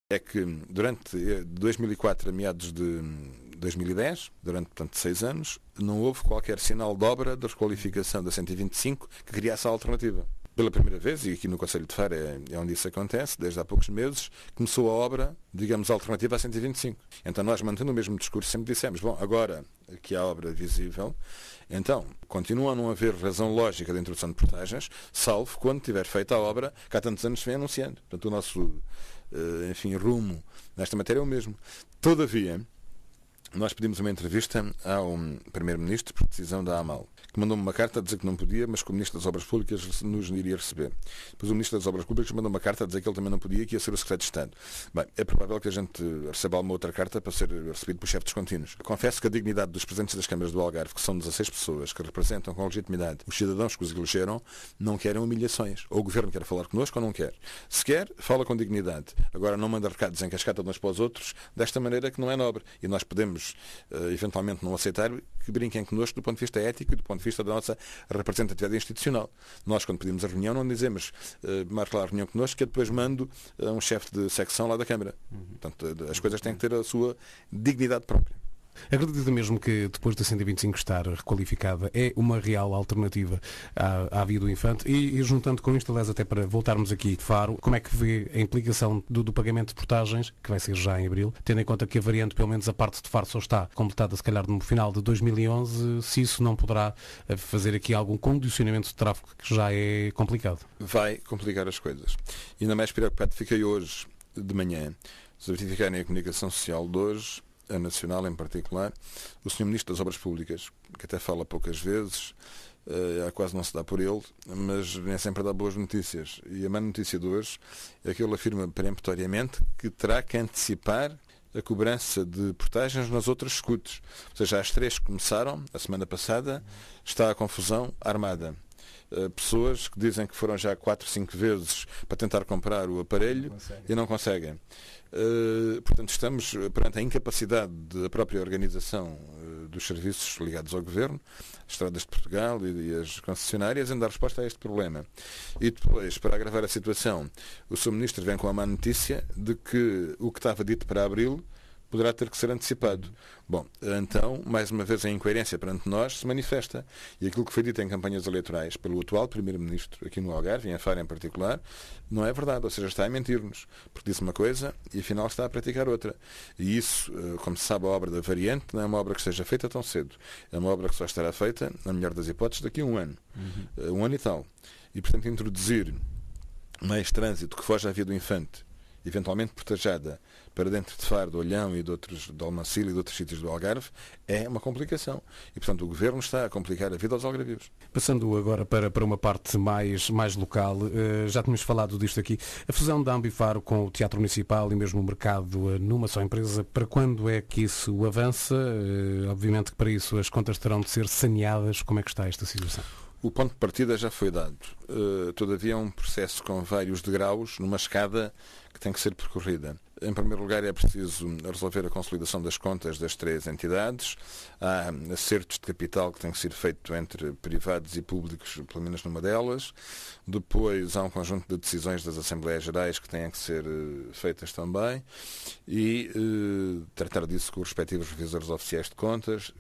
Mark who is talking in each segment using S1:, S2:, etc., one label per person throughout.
S1: é que durante 2004 a meados de 2010, durante, portanto, 6 anos, não houve qualquer sinal de obra da requalificação da 125 que criasse a alternativa. Pela primeira vez, e aqui no Conselho de Faro é onde isso acontece, desde há poucos meses, começou a obra, digamos, alternativa à 125. Então nós, mantendo o mesmo discurso, sempre dissemos, bom, agora que há obra visível, então continua a não haver razão lógica da introdução de portagens, salvo quando tiver feita a obra que há tantos anos se vem anunciando. Portanto, o nosso, rumo nesta matéria é o mesmo. Todavia, nós pedimos uma entrevista ao Primeiro-Ministro por decisão da AMAL, que mandou-me uma carta a dizer que não podia, mas que o Ministro das Obras Públicas nos iria receber. Depois o Ministro das Obras Públicas mandou uma carta a dizer que ele também não podia e que ia ser o Secretário de Estado. Bem, é provável que a gente receba alguma outra carta para ser recebido por chefe dos contínuos. Confesso que a dignidade dos presidentes das câmaras do Algarve, que são 16 pessoas, que representam com legitimidade os cidadãos que os elegeram, não querem humilhações. Ou o Governo quer falar connosco ou não quer. Se quer, fala com dignidade. Agora não manda recados em cascata de uns para os outros, desta maneira que não é nobre. E nós podemos eventualmente não aceitar que brinquem connosco do ponto de vista ético e do ponto de vista da nossa representatividade institucional. Nós, quando pedimos a reunião, não dizemos marca lá a reunião connosco, que eu depois mando a um chefe de secção lá da Câmara. Portanto, as coisas têm que ter a sua dignidade própria.
S2: Acredito mesmo que depois da 125 estar requalificada é uma real alternativa à via do Infante e juntando com isto, aliás, até para voltarmos aqui de Faro, como é que vê a implicação do pagamento de portagens, que vai ser já em abril, tendo em conta que a variante, pelo menos a parte de Faro, só está completada se calhar no final de 2011, se isso não poderá fazer aqui algum condicionamento de tráfego que já é complicado?
S1: Vai complicar as coisas. E ainda mais preocupado fiquei hoje de manhã, se verificarem a comunicação social de hoje, a nacional em particular, o Sr. Ministro das Obras Públicas, que até fala poucas vezes, quase não se dá por ele, mas nem sempre dá boas notícias. E a má notícia de hoje é que ele afirma peremptoriamente que terá que antecipar a cobrança de portagens nas outras SCUTs. Ou seja, as 3 que começaram, a semana passada, está a confusão armada. Pessoas que dizem que foram já 4, 5 vezes para tentar comprar o aparelho e não conseguem. Portanto, estamos perante a incapacidade da própria organização dos serviços ligados ao Governo, as Estradas de Portugal e as concessionárias, em dar resposta a este problema. E depois, para agravar a situação, o Sr. Ministro vem com a má notícia de que o que estava dito para abril poderá ter que ser antecipado. Bom, então, mais uma vez a incoerência perante nós se manifesta. E aquilo que foi dito em campanhas eleitorais pelo atual Primeiro-Ministro, aqui no Algarve, e em Faro em particular, não é verdade. Ou seja, está a mentir-nos. Porque disse uma coisa e afinal está a praticar outra. E isso, como se sabe, a obra da variante não é uma obra que seja feita tão cedo. É uma obra que só estará feita, na melhor das hipóteses, daqui a um ano. Um ano e tal. E, portanto, introduzir mais trânsito que foge à via do Infante, eventualmente portajada para dentro de Faro, de Olhão e de Almacil e de outros sítios do Algarve, é uma complicação. E, portanto, o Governo está a complicar a vida aos algarvios.
S2: Passando agora para uma parte mais local, já tínhamos falado disto aqui, a fusão da Ambifaro com o Teatro Municipal e mesmo o mercado numa só empresa, para quando é que isso avança? Obviamente que para isso as contas terão de ser saneadas. Como é que está esta situação?
S1: O ponto de partida já foi dado. Todavia é um processo com vários degraus, numa escada que tem que ser percorrida. Em primeiro lugar, é preciso resolver a consolidação das contas das 3 entidades. Há acertos de capital que têm que ser feitos entre privados e públicos, pelo menos numa delas. Depois, há um conjunto de decisões das Assembleias Gerais que têm que ser feitas também. E tratar disso com os respectivos revisores oficiais de contas,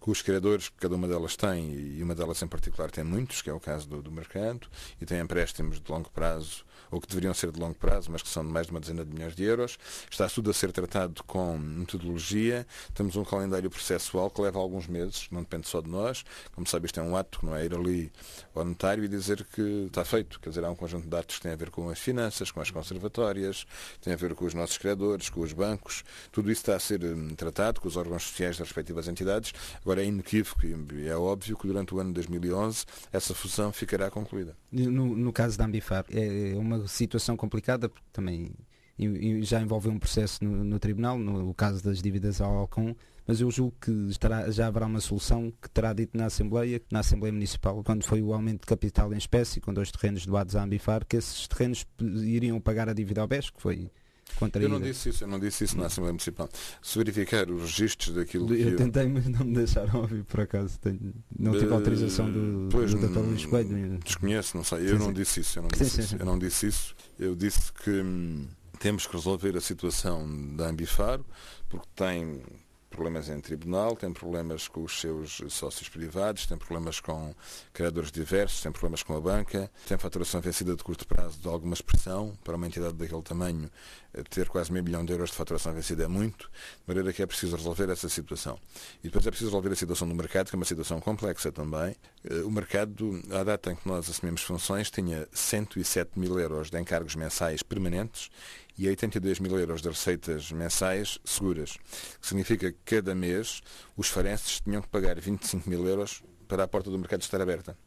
S1: com os criadores que cada uma delas tem, e uma delas em particular tem muitos, que é o caso do mercado, e tem empréstimos de longo prazo, ou que deveriam ser de longo prazo, mas que são de mais de uma dezena de milhões de euros. Está tudo a ser tratado com metodologia. Temos um calendário processual que leva alguns meses, não depende só de nós. Como sabe, isto é um ato, não é ir ali ao notário e dizer que está feito. Quer dizer, há um conjunto de atos que têm a ver com as finanças, com as conservatórias, tem a ver com os nossos credores, com os bancos. Tudo isso está a ser tratado com os órgãos sociais das respectivas entidades. Agora é inequívoco e é óbvio que durante o ano de 2011 essa fusão ficará concluída.
S3: No caso da Ambifar, é uma situação complicada porque também já envolveu um processo no tribunal, no caso das dívidas ao Alcon, mas eu julgo que já haverá uma solução que terá dito na Assembleia Municipal, quando foi o aumento de capital em espécie, com 2 terrenos doados à Ambifar, que esses terrenos iriam pagar a dívida ao BES, que foi contraída.
S1: Eu não disse isso na Assembleia Municipal. Se verificar os registros daquilo que...
S3: Eu tentei, mas não me deixaram ouvir, por acaso. Não tive autorização do Dr. Luís Coelho.
S1: Desconheço, não sei. Eu não disse isso. Eu não disse isso. Eu disse que Temos que resolver a situação da Ambifaro, porque tem problemas em tribunal, tem problemas com os seus sócios privados, tem problemas com credores diversos, tem problemas com a banca, tem faturação vencida de curto prazo de alguma expressão. Para uma entidade daquele tamanho, ter quase €500 mil de faturação vencida é muito, de maneira que é preciso resolver essa situação. E depois é preciso resolver a situação do mercado, que é uma situação complexa também. O mercado, à data em que nós assumimos funções, tinha €107 mil de encargos mensais permanentes e €82 mil de receitas mensais seguras, que significa que cada mês os farenses tinham que pagar €25 mil para a porta do mercado estar aberta.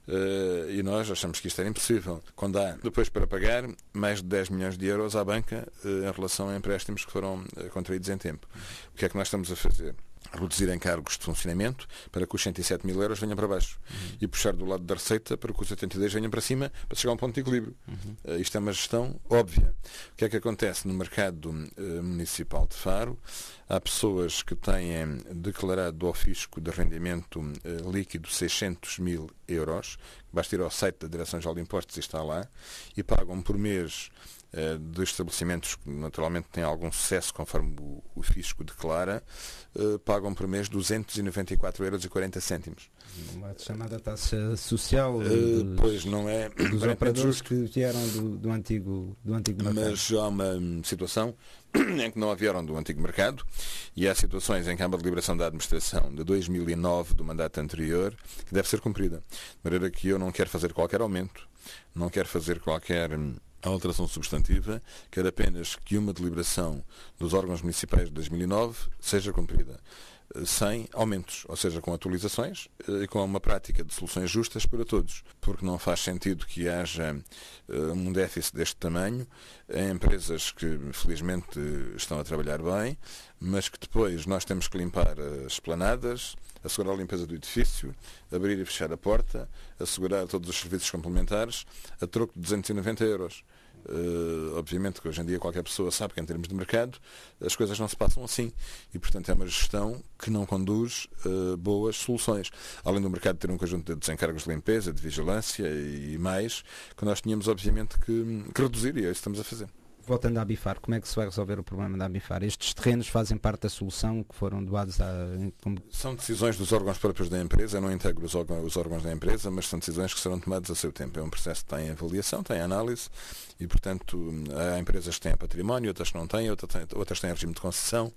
S1: E nós achamos que isto era impossível. Quando há depois para pagar mais de €10 milhões à banca em relação a empréstimos que foram contraídos em tempo. O que é que nós estamos a fazer? Reduzir encargos de funcionamento para que os €107 mil venham para baixo e puxar do lado da receita para que os 82 venham para cima para chegar a um ponto de equilíbrio. Isto é uma gestão óbvia. O que é que acontece no mercado municipal de Faro? Há pessoas que têm declarado ao fisco de rendimento líquido €600 mil, basta ir ao site da Direção-Geral de Impostos e está lá, e pagam por mês de estabelecimentos que naturalmente têm algum sucesso conforme o fisco declara, pagam por mês €294,40.
S3: Uma chamada taxa social
S1: pois não é
S3: dos operadores que vieram do antigo mercado.
S1: Mas há uma situação em que não a vieram do antigo mercado e há situações em que há uma deliberação da administração de 2009 do mandato anterior que deve ser cumprida. De maneira que eu não quero fazer qualquer aumento, não quero fazer qualquer alteração substantiva, quero apenas que uma deliberação dos órgãos municipais de 2009 seja cumprida, sem aumentos, ou seja, com atualizações e com uma prática de soluções justas para todos, porque não faz sentido que haja um déficit deste tamanho em empresas que felizmente estão a trabalhar bem, mas que depois nós temos que limpar as esplanadas, assegurar a limpeza do edifício, abrir e fechar a porta, assegurar todos os serviços complementares a troco de €290. Obviamente que hoje em dia qualquer pessoa sabe que em termos de mercado as coisas não se passam assim e portanto é uma gestão que não conduz boas soluções. Além do mercado ter um conjunto de desencargos de limpeza, de vigilância e mais, que nós tínhamos obviamente que reduzir, e é isso que estamos a fazer.
S3: Voltando à Ambifar, como é que se vai resolver o problema da Ambifar? Estes terrenos fazem parte da solução que foram doados
S1: São decisões dos órgãos próprios da empresa, eu não integro os órgãos da empresa, mas são decisões que serão tomadas a seu tempo. É um processo que tem avaliação, tem análise e, portanto, há empresas que têm património, outras que não têm, outras têm regime de concessão.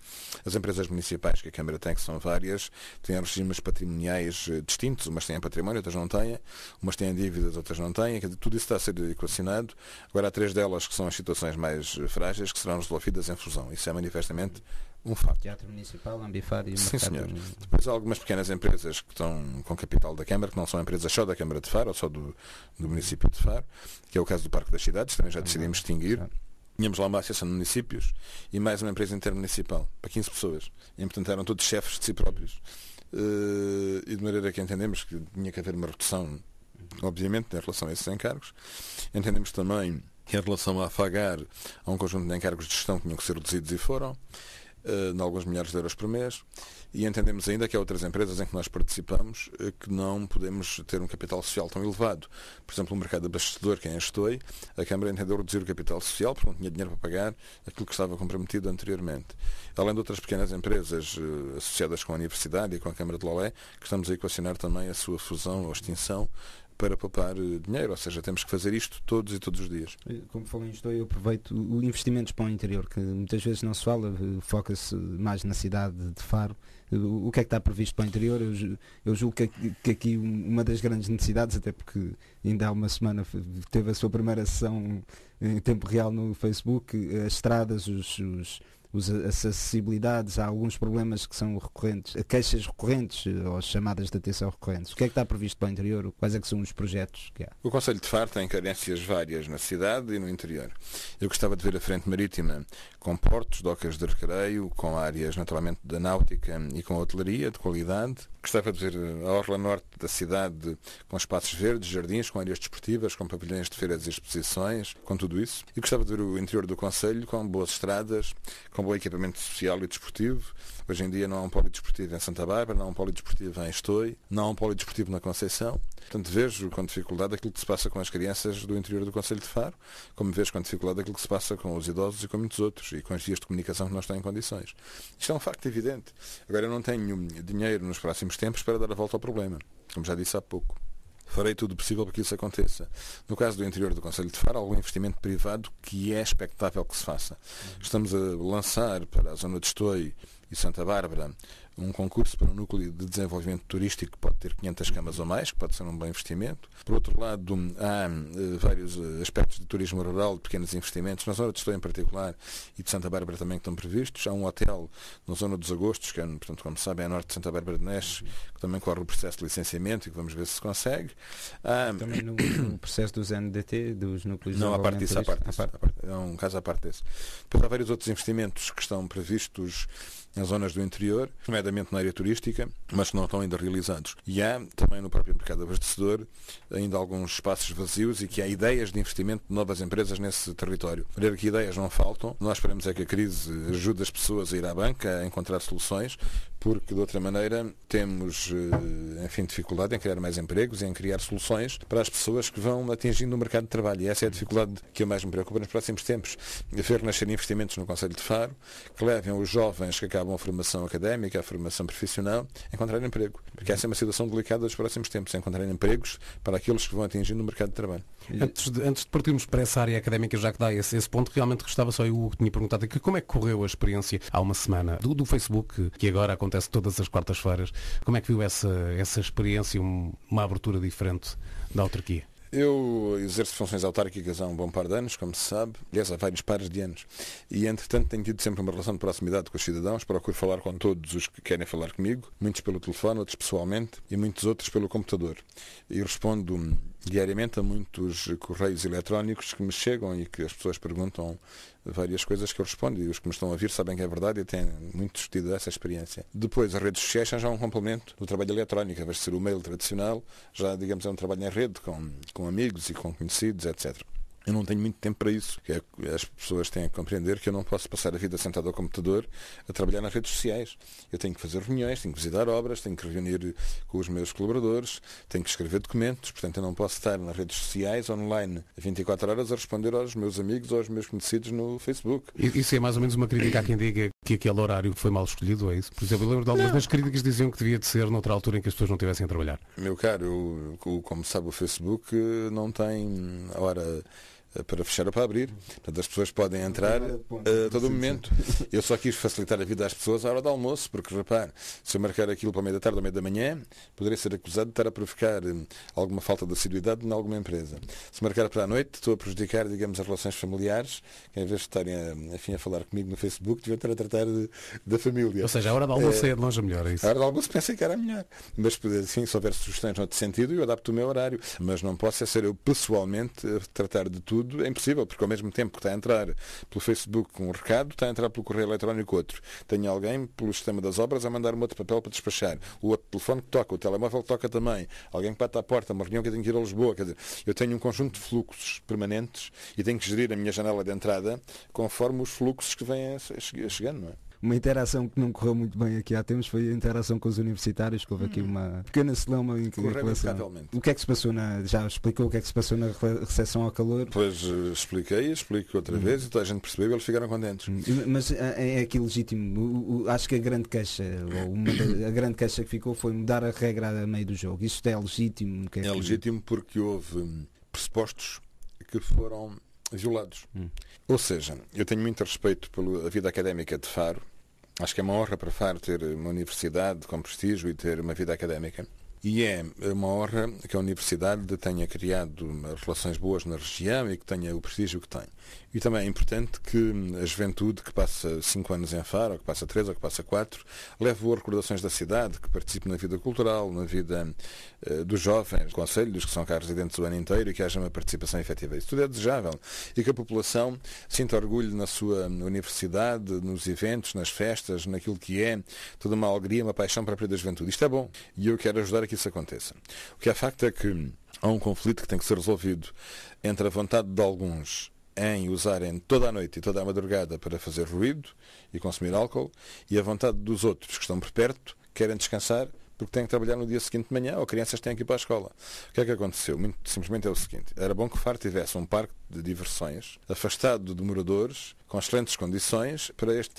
S1: As empresas municipais que a Câmara tem, que são várias, têm regimes patrimoniais distintos, umas têm património, outras não têm, umas têm dívidas, outras não têm, tudo isso está a ser equacionado. Agora há 3 delas que são as situações mais frágeis que serão resolvidas em fusão. Isso é manifestamente um facto.
S3: Teatro Municipal, Ambifar e o
S1: Sim,
S3: mercado...
S1: senhor. Depois há algumas pequenas empresas que estão com capital da Câmara, que não são empresas só da Câmara de Faro, ou só do município de Faro, que é o caso do Parque das Cidades, também já decidimos extinguir. Tínhamos lá uma associação de municípios e mais uma empresa intermunicipal, para 15 pessoas. E, portanto, eram todos chefes de si próprios. E de maneira que entendemos que tinha que haver uma redução, obviamente, em relação a esses encargos. Entendemos também que em relação a afagar, há um conjunto de encargos de gestão que tinham que ser reduzidos e foram, de alguns milhares de euros por mês, e entendemos ainda que há outras empresas em que nós participamos que não podemos ter um capital social tão elevado. Por exemplo, o mercado abastecedor, que é em Estou, a Câmara entendeu reduzir o capital social porque não tinha dinheiro para pagar aquilo que estava comprometido anteriormente. Além de outras pequenas empresas associadas com a Universidade e com a Câmara de Lolé, que estamos a equacionar também a sua fusão ou extinção para poupar dinheiro, ou seja, temos que fazer isto todos os dias.
S3: Como falou em Estou, eu aproveito o investimentos para o interior, que muitas vezes não se fala, foca-se mais na cidade de Faro. O que é que está previsto para o interior? Eu julgo que aqui uma das grandes necessidades, até porque ainda há uma semana teve a sua primeira sessão em tempo real no Facebook, as estradas, as acessibilidades, há alguns problemas que são recorrentes, queixas recorrentes ou chamadas de atenção recorrentes. O que é que está previsto para o interior? Quais é que são os projetos que há?
S1: O Concelho de Faro tem carências várias na cidade e no interior. Eu gostava de ver a frente marítima com portos, docas de recreio, com áreas naturalmente da náutica e com hotelaria de qualidade. Gostava de ver a orla norte da cidade com espaços verdes, jardins, com áreas desportivas, com pavilhões de feiras e exposições, com tudo isso. E gostava de ver o interior do Concelho com boas estradas, com bom equipamento social e desportivo. Hoje em dia não há um polidesportivo em Santa Bárbara, não há um polidesportivo em Estou, não há um polidesportivo na Conceição. Portanto, vejo com dificuldade aquilo que se passa com as crianças do interior do Concelho de Faro, como vejo com dificuldade aquilo que se passa com os idosos e com muitos outros, e com as vias de comunicação que não estão em condições. Isto é um facto evidente. Agora, eu não tenho dinheiro nos próximos tempos para dar a volta ao problema, como já disse há pouco. Farei tudo o possível para que isso aconteça. No caso do interior do Concelho de Faro, há algum investimento privado que é expectável que se faça. Estamos a lançar para a zona de Estoi e Santa Bárbara um concurso para um núcleo de desenvolvimento turístico que pode ter 500 camas ou mais, que pode ser um bom investimento. Por outro lado, há vários aspectos de turismo rural, de pequenos investimentos, na zona de Estoi em particular e de Santa Bárbara também que estão previstos. Há um hotel na zona dos Agostos, que é, portanto, como sabem, é a norte de Santa Bárbara de Neches, que também corre o processo de licenciamento e que vamos ver se consegue.
S3: Também no processo dos NDT, dos núcleos de
S1: Não, a parte
S3: desenvolvimento
S1: disso, à parte. É um caso à parte desse. Depois há vários outros investimentos que estão previstos em zonas do interior, nomeadamente na área turística, mas que não estão ainda realizados. E há também no próprio mercado abastecedor ainda alguns espaços vazios e que há ideias de investimento de novas empresas nesse território. De maneira que ideias não faltam. Nós esperamos é que a crise ajude as pessoas a ir à banca, a encontrar soluções, porque de outra maneira temos, enfim, dificuldade em criar mais empregos e em criar soluções para as pessoas que vão atingindo o mercado de trabalho. E essa é a dificuldade que eu mais me preocupa nos próximos tempos. Ver nascer investimentos no Concelho de Faro que levem os jovens que acabam a formação académica, a formação profissional, a encontrar emprego. Porque essa é uma situação delicada dos próximos tempos, encontrar empregos para aqueles que vão atingindo o mercado de trabalho.
S2: Antes de partirmos para essa área académica, já que dá esse ponto, realmente gostava só, eu tinha perguntado aqui como é que correu a experiência há uma semana do Facebook, que agora acontece todas as quartas-feiras. Como é que viu essa experiência, uma abertura diferente da autarquia?
S1: Eu exerço funções autárquicas há um bom par de anos, como se sabe, aliás, há vários pares de anos. E, entretanto, tenho tido sempre uma relação de proximidade com os cidadãos, procuro falar com todos os que querem falar comigo, muitos pelo telefone, outros pessoalmente e muitos outros pelo computador. E respondo diariamente a muitos correios eletrónicos que me chegam e que as pessoas perguntam várias coisas que eu respondo, e os que me estão a ouvir sabem que é verdade e têm muito tido essa experiência. Depois, as redes sociais são já um complemento do trabalho eletrónico, ao invés de ser o mail tradicional, já, digamos, é um trabalho em rede com amigos e com conhecidos, etc. Eu não tenho muito tempo para isso. As pessoas têm que compreender que eu não posso passar a vida sentado ao computador a trabalhar nas redes sociais. Eu tenho que fazer reuniões, tenho que visitar obras, tenho que reunir com os meus colaboradores, tenho que escrever documentos, portanto eu não posso estar nas redes sociais, online, 24 horas a responder aos meus amigos ou aos meus conhecidos no Facebook.
S2: Isso é mais ou menos uma crítica a quem diga que aquele horário foi mal escolhido, é isso? Por exemplo, eu lembro de algumas das críticas que diziam que devia de ser noutra altura em que as pessoas não estivessem a trabalhar.
S1: Meu caro, como sabe, o Facebook não tem hora para fechar ou para abrir. Portanto, as pessoas podem entrar a todo momento. Eu só quis facilitar a vida às pessoas à hora do almoço, porque, repare, se eu marcar aquilo para o meio da tarde ou meio da manhã, poderia ser acusado de estar a provocar alguma falta de assiduidade em alguma empresa. Se marcar para a noite, estou a prejudicar, digamos, as relações familiares, que em vez de estarem a falar comigo no Facebook, deviam estar a tratar da família.
S2: Ou seja, a hora do almoço é de longe a melhor, é isso?
S1: A hora do almoço pensei que era melhor. Mas, assim, se houver sugestões noutro sentido, eu adapto o meu horário. Mas não posso ser eu, pessoalmente, a tratar de tudo. É impossível, porque ao mesmo tempo que está a entrar pelo Facebook um recado, está a entrar pelo correio eletrónico outro. Tenho alguém pelo sistema das obras a mandar um outro papel para despachar. O outro telefone que toca, o telemóvel que toca também. Alguém que bate à porta, uma reunião que eu tenho que ir a Lisboa. Quer dizer, eu tenho um conjunto de fluxos permanentes e tenho que gerir a minha janela de entrada conforme os fluxos que vêm chegando, não é?
S3: Uma interação que não correu muito bem aqui há tempos foi a interação com os universitários, que houve aqui uma pequena celeuma em relação. O que é que se passou já explicou o que é que se passou na recepção ao calor?
S1: Pois explico outra vez e toda a gente percebeu e eles ficaram contentes.
S3: Mas é aqui legítimo. Acho que a grande queixa, a grande queixa que ficou foi mudar a regra a meio do jogo. Isto é legítimo?
S1: É legítimo porque houve pressupostos que foram violados. Ou seja, eu tenho muito respeito pela vida académica de Faro. Acho que é uma honra para Faro ter uma universidade com prestígio e ter uma vida académica. E é uma honra que a universidade tenha criado relações boas na região e que tenha o prestígio que tem. E também é importante que a juventude que passa 5 anos em Faro, ou que passa 3, ou que passa 4, leve boas recordações da cidade, que participe na vida cultural, na vida dos jovens, dos concelhos, que são cá residentes o ano inteiro, e que haja uma participação efetiva. Isso tudo é desejável. E que a população sinta orgulho na sua universidade, nos eventos, nas festas, naquilo que é toda uma alegria, uma paixão própria da juventude. Isto é bom. E eu quero ajudar a que isso aconteça. O que é facto é que há um conflito que tem que ser resolvido entre a vontade de alguns em usarem toda a noite e toda a madrugada para fazer ruído e consumir álcool e a vontade dos outros que estão por perto, querem descansar, porque têm que trabalhar no dia seguinte de manhã ou crianças têm que ir para a escola. O que é que aconteceu? Muito simplesmente é o seguinte: era bom que Faro tivesse um parque de diversões afastado de moradores, com excelentes condições para este tipo